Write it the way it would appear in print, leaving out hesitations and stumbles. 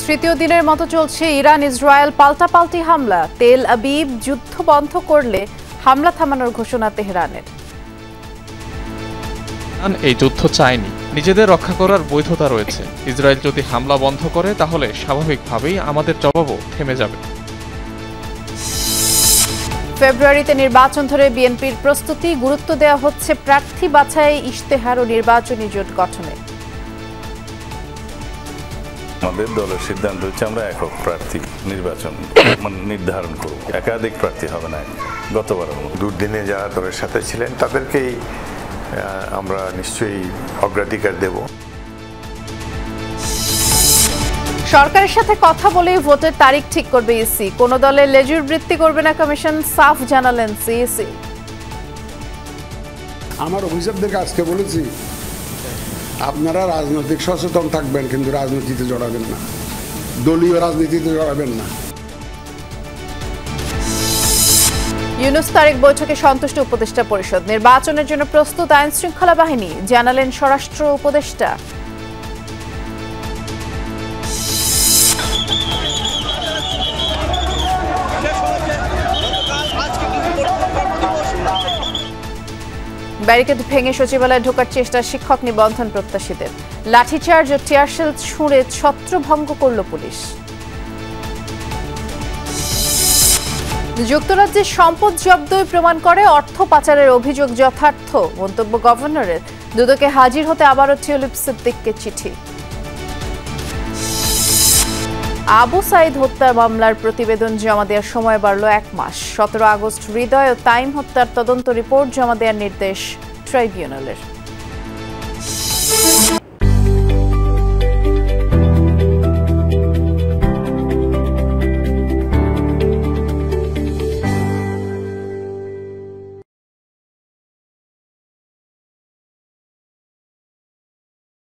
তৃতীয় দিনের মতো চলছে ইরান ইসরায়েল পাল্টাপাল্টি হামলা। তেল আবিব যুদ্ধ বন্ধ করলে হামলা থামানোর ঘোষণা তেহরানের। এই যুদ্ধ চায়নি, নিজেদের রক্ষা করার বৈধতা রয়েছে। ইসরায়েল যদি হামলা বন্ধ করে তাহলে স্বাভাবিকভাবেই আমাদের জবাবও থেমে যাবে। ফেব্রুয়ারিতে নির্বাচন ধরে বিএনপির প্রস্তুতি, গুরুত্ব দেওয়া হচ্ছে প্রার্থী বাছাই, ইশতেহার ও নির্বাচনী জোট গঠনে। আমাদের দলের সিদ্ধান্ত হচ্ছে আমরা একক প্রার্থী নির্বাচন নির্ধারণ করব, একাধিক প্রার্থী হবে না। গতবারের মতো দুর্দিনে যারা দলের সাথে ছিলেন তাদেরকেই আমরা নিশ্চয়ই অগ্রাধিকার দেব। সরকারের সাথে কথা বলেই ভোটের তারিখ ঠিক করবে ইসি, কোন দলে লেজুর বৃত্তি করবে না কমিশন, সাফ জানালেন সিইসি। আমার অফিসারদেরকে আজকে বলেছি, আপনারা রাজনৈতিক সচেতন থাকবেন, কিন্তু রাজনীতিতে জড়াবেন না, দলীয় রাজনীতিতে জড়াবেন না। ইউনূস তারেক বৈঠকে সন্তুষ্ট উপদেষ্টা পরিষদ, নির্বাচনের জন্য প্রস্তুত আইন শৃঙ্খলা বাহিনী, জানালেন স্বরাষ্ট্র উপদেষ্টা। ব্যারিকেড ভেঙে সচিবালয়ে ঢোকার চেষ্টা, শিক্ষক নিবন্ধন প্রত্যাশীদের। লাঠিচার্জ ও টিয়ারশেল ছুঁড়ে ছত্রভঙ্গ করল পুলিশ। যুক্তরাজ্যের সম্পদ জব্দই প্রমাণ করে অর্থ পাচারের অভিযোগ যথার্থ, মন্তব্য গভর্নরের। দুদকে হাজির হতে আবারও টিউলিপ সিদ্দিককে চিঠি। আবু সাইদ হত্যা মামলার প্রতিবেদন জমা দেওয়ার সময় বাড়ল 1 মাস। 17 আগস্ট হৃদয় ও তাইম হত্যার তদন্ত রিপোর্ট জমা দেওয়ার নির্দেশ ট্রাইব্যুনালের।